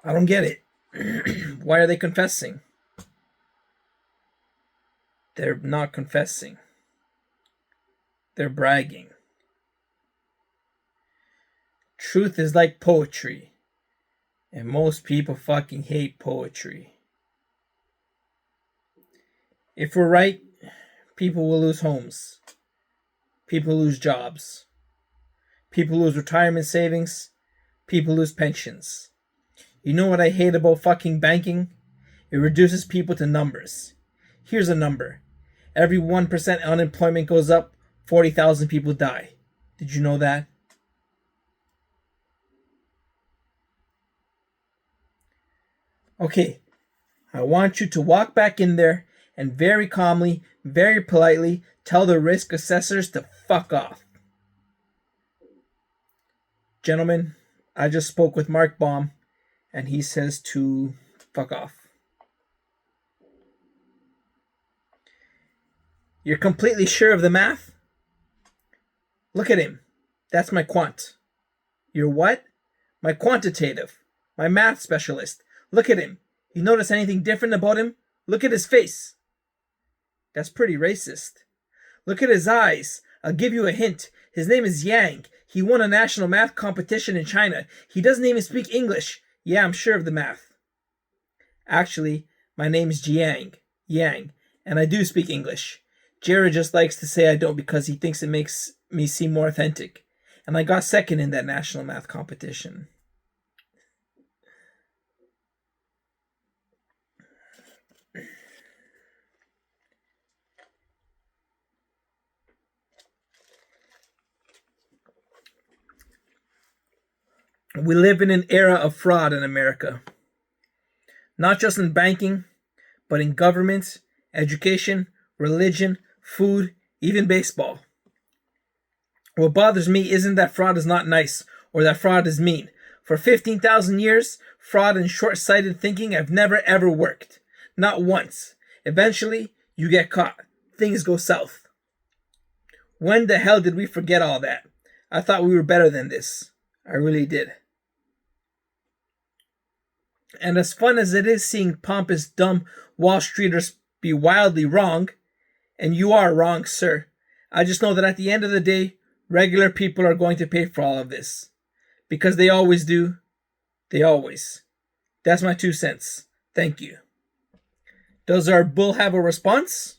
I don't get it. Why are they confessing? They're not confessing. They're bragging. Truth is like poetry, and most people fucking hate poetry. If we're right, people will lose homes. People lose jobs. People lose retirement savings. People lose pensions. You know what I hate about fucking banking? It reduces people to numbers. Here's a number. Every 1% unemployment goes up, 40,000 people die. Did you know that? Okay, I want you to walk back in there and very calmly, very politely tell the risk assessors to fuck off. Gentlemen, I just spoke with Mark Baum, and he says to fuck off. You're completely sure of the math? Look at him. That's my quant. Your what? My quantitative. My math specialist. Look at him. You notice anything different about him? Look at his face. That's pretty racist. Look at his eyes. I'll give you a hint. His name is Yang. He won a national math competition in China. He doesn't even speak English. Yeah, I'm sure of the math. Actually, my name's Jiang. Yang. And I do speak English. Jared just likes to say I don't because he thinks it makes me seem more authentic. And I got second in that national math competition. We live in an era of fraud in America. Not just in banking, but in government, education, religion, food, even baseball. What bothers me isn't that fraud is not nice or that fraud is mean. For 15,000 years, fraud and short-sighted thinking have never ever worked. Not once. Eventually, you get caught. Things go south. When the hell did we forget all that? I thought we were better than this. I really did. And as fun as it is seeing pompous, dumb Wall Streeters be wildly wrong, and you are wrong, sir, I just know that at the end of the day, regular people are going to pay for all of this. Because they always do. They always. That's my 2 cents. Thank you. Does our bull have a response?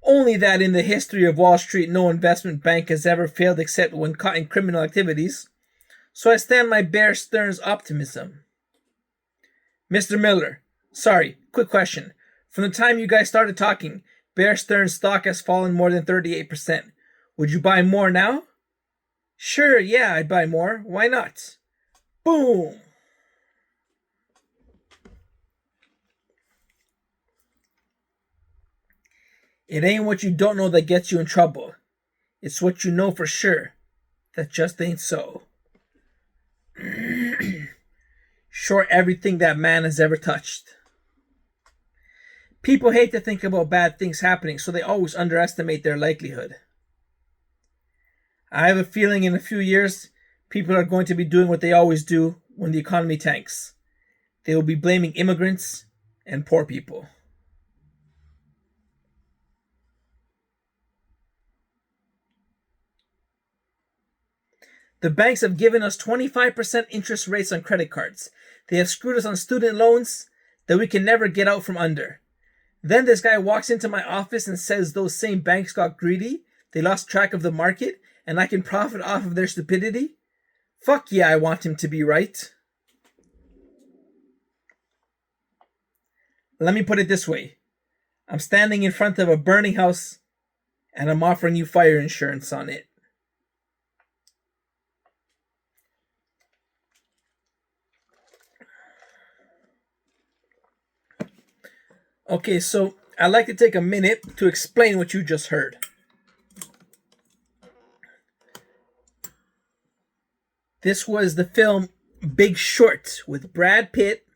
Only that in the history of Wall Street, no investment bank has ever failed except when caught in criminal activities. So I stand by Bear Stearns' optimism. Mr. Miller, sorry, quick question. From the time you guys started talking, Bear Stearns' stock has fallen more than 38%. Would you buy more now? Sure, yeah, I'd buy more. Why not? Boom! It ain't what you don't know that gets you in trouble. It's what you know for sure that just ain't so. Short everything that man has ever touched. People hate to think about bad things happening, so they always underestimate their likelihood. I have a feeling in a few years, people are going to be doing what they always do when the economy tanks. They will be blaming immigrants and poor people. The banks have given us 25% interest rates on credit cards. They have screwed us on student loans that we can never get out from under. Then this guy walks into my office and says those same banks got greedy, they lost track of the market, and I can profit off of their stupidity? Fuck yeah, I want him to be right. Let me put it this way. I'm standing in front of a burning house, and I'm offering you fire insurance on it. Okay, so I'd like to take a minute to explain what you just heard. This was the film Big Short with Brad Pitt,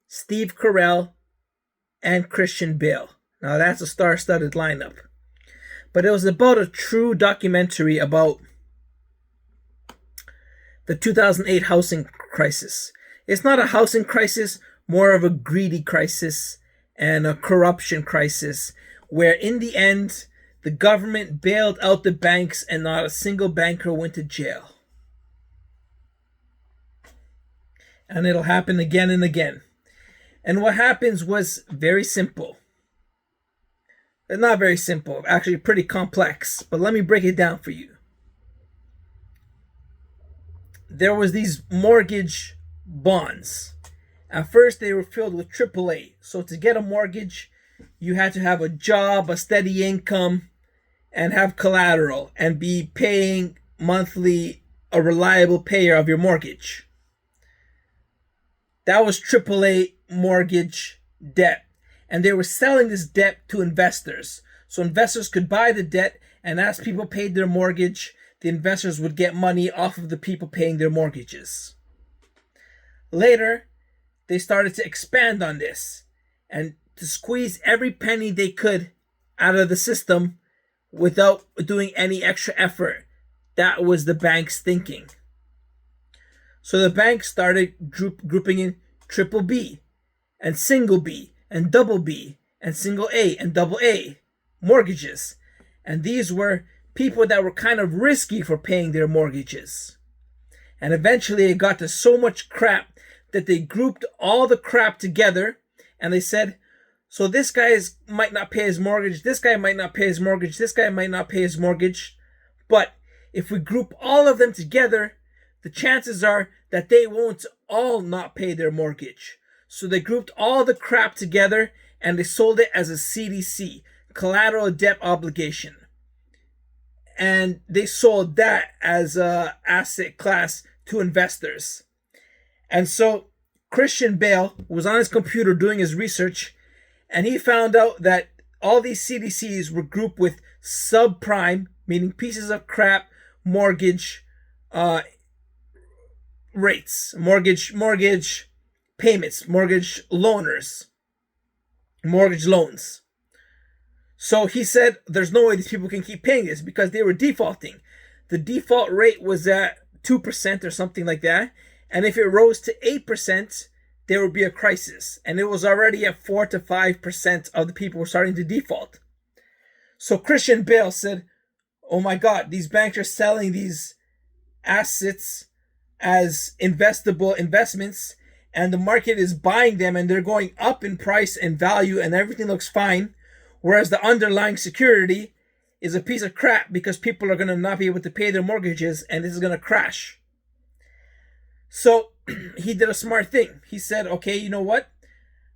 Steve Carell, and Christian Bale. Now that's a star-studded lineup. But it was about a true documentary about the 2008 housing crisis. It's not a housing crisis, more of a greedy crisis and a corruption crisis, where in the end, the government bailed out the banks and not a single banker went to jail. And it'll happen again and again. And what happens was very simple. Not very simple, actually pretty complex, but let me break it down for you. There was these mortgage bonds. At first they were filled with AAA. So to get a mortgage, you had to have a job, a steady income, and have collateral, and be paying monthly a reliable payer of your mortgage. That was AAA mortgage debt. And they were selling this debt to investors. So investors could buy the debt, and as people paid their mortgage, the investors would get money off of the people paying their mortgages. Later, they started to expand on this and to squeeze every penny they could out of the system without doing any extra effort. That was the bank's thinking. So the bank started grouping in triple B and single B and double B and single A and double A mortgages. And these were people that were kind of risky for paying their mortgages. And eventually it got to so much crap that they grouped all the crap together and they said, so this guy might not pay his mortgage, this guy might not pay his mortgage, this guy might not pay his mortgage, but if we group all of them together, the chances are that they won't all not pay their mortgage. So they grouped all the crap together and they sold it as a CDC, collateral debt obligation. And they sold that as a asset class to investors. And so Christian Bale was on his computer doing his research, and he found out that all these CDCs were grouped with subprime, meaning pieces of crap mortgage rates, mortgage payments, mortgage loaners, mortgage loans. So he said there's no way these people can keep paying this because they were defaulting. The default rate was at 2% or something like that. And if it rose to 8%, there would be a crisis. And it was already at 4 to 5% of the people were starting to default. So Christian Bale said, oh my God, these banks are selling these assets as investable investments, and the market is buying them and they're going up in price and value and everything looks fine. Whereas the underlying security is a piece of crap because people are going to not be able to pay their mortgages and this is going to crash. So he did a smart thing. He said, okay, you know what?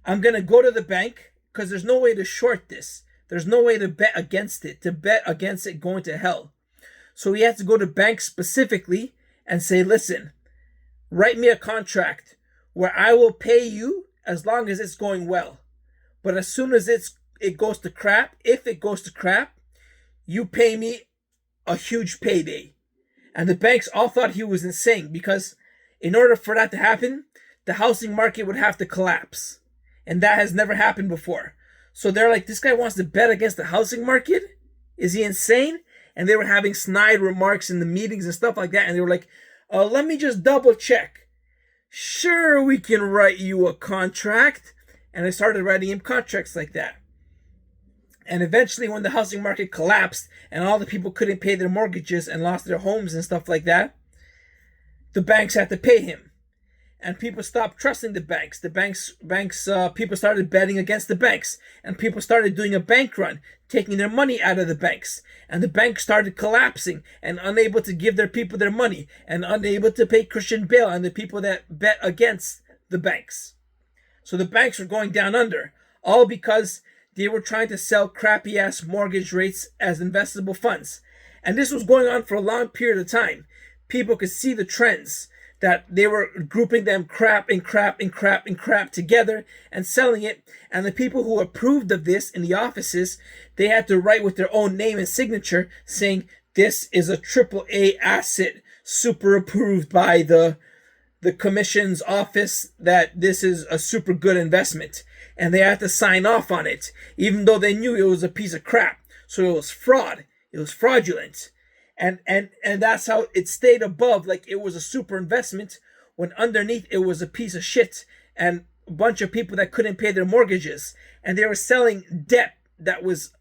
I'm going to go to the bank because there's no way to short this. There's no way to bet against it, going to hell. So he had to go to banks specifically and say, listen, write me a contract where I will pay you as long as it's going well. But as soon as it goes to crap, if it goes to crap, you pay me a huge payday. And the banks all thought he was insane because in order for that to happen, the housing market would have to collapse. And that has never happened before. So they're like, this guy wants to bet against the housing market? Is he insane? And they were having snide remarks in the meetings and stuff like that. And they were like, let me just double check. Sure, we can write you a contract. And they started writing him contracts like that. And eventually when the housing market collapsed and all the people couldn't pay their mortgages and lost their homes and stuff like that, the banks had to pay him. And people stopped trusting the banks. People started betting against the banks. And people started doing a bank run, taking their money out of the banks. And the banks started collapsing and unable to give their people their money and unable to pay Christian Bale and the people that bet against the banks. So the banks were going down under, all because they were trying to sell crappy-ass mortgage rates as investable funds. And this was going on for a long period of time. People could see the trends, that they were grouping them crap together and selling it. And the people who approved of this in the offices, they had to write with their own name and signature saying, this is a AAA asset, super approved by the commission's office, that this is a super good investment. And they had to sign off on it, even though they knew it was a piece of crap. So it was fraud. It was fraudulent. And that's how it stayed above like it was a super investment, when underneath it was a piece of shit and a bunch of people that couldn't pay their mortgages, and they were selling debt that was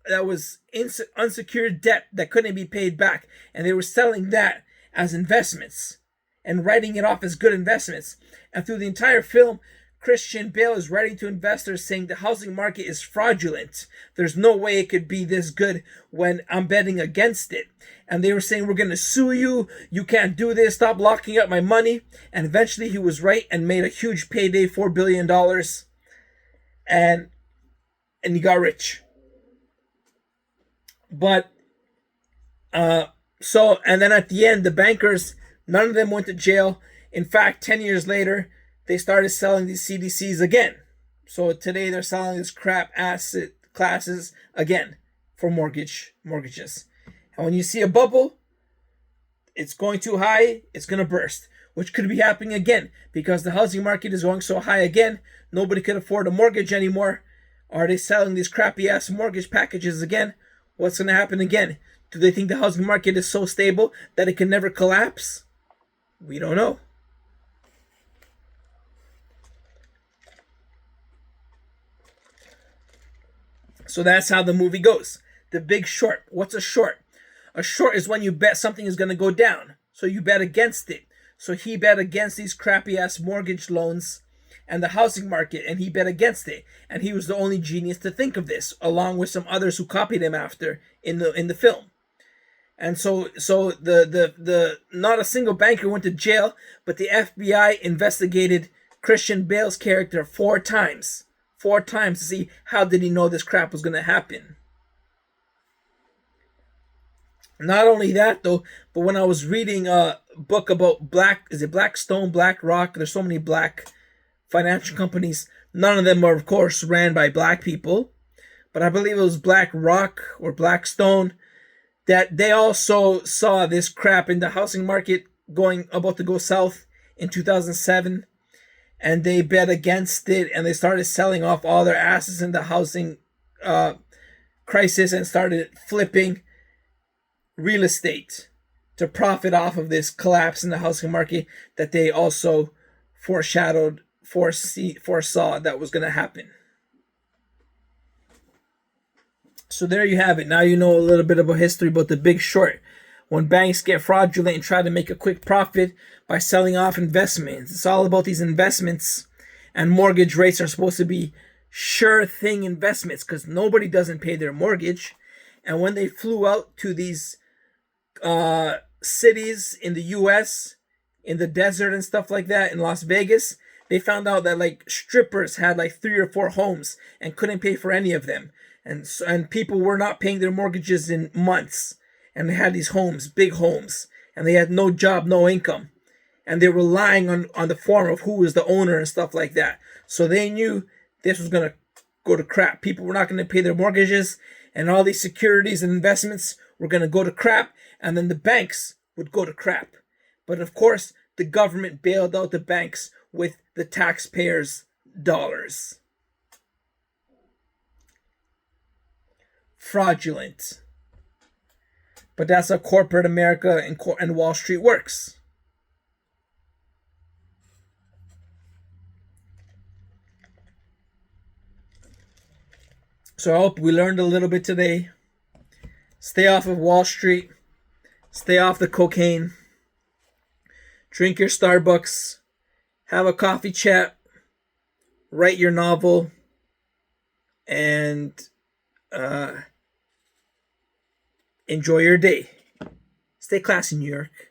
unsecured debt that couldn't be paid back, and they were selling that as investments and writing it off as good investments. And through the entire film, Christian Bale is writing to investors saying the housing market is fraudulent. There's no way it could be this good when I'm betting against it. And they were saying, we're going to sue you. You can't do this. Stop locking up my money. And eventually he was right and made a huge payday, $4 billion. And he got rich. But, and then at the end, the bankers, none of them went to jail. In fact, 10 years later, they started selling these CDCs again. So today they're selling this crap asset classes again for mortgages. And when you see a bubble, it's going too high, it's going to burst, which could be happening again because the housing market is going so high again, nobody could afford a mortgage anymore. Are they selling these crappy ass mortgage packages again? What's going to happen again? Do they think the housing market is so stable that it can never collapse? We don't know. So that's how the movie goes. The Big Short. What's a short? A short is when you bet something is going to go down. So you bet against it. So he bet against these crappy ass mortgage loans and the housing market, and he bet against it. And he was the only genius to think of this, along with some others who copied him after in the film. And so the not a single banker went to jail, but the FBI investigated Christian Bale's character 4 times. 4 times to see how did he know this crap was going to happen. Not only that though, but when I was reading a book about Blackstone, BlackRock, there's so many black financial companies. None of them are, of course, ran by black people, but I believe it was BlackRock or Blackstone that they also saw this crap in the housing market about to go south in 2007. And they bet against it, and they started selling off all their assets in the housing crisis and started flipping real estate to profit off of this collapse in the housing market that they also foresaw that was going to happen. So there you have it. Now you know a little bit about history about The Big Short. When banks get fraudulent and try to make a quick profit by selling off investments. It's all about these investments, and mortgage rates are supposed to be sure thing investments because nobody doesn't pay their mortgage. And when they flew out to these cities in the US, in the desert and stuff like that, in Las Vegas, they found out that like strippers had like 3 or 4 homes and couldn't pay for any of them. And people were not paying their mortgages in months. And they had these homes, big homes, and they had no job, no income. And they were relying on the form of who was the owner and stuff like that. So they knew this was going to go to crap. People were not going to pay their mortgages, and all these securities and investments were going to go to crap, and then the banks would go to crap. But of course, the government bailed out the banks with the taxpayers' dollars. Fraudulent. But that's how corporate America and Wall Street works. So I hope we learned a little bit today. Stay off of Wall Street. Stay off the cocaine. Drink your Starbucks. Have a coffee chat. Write your novel. And enjoy your day. Stay classy, New York.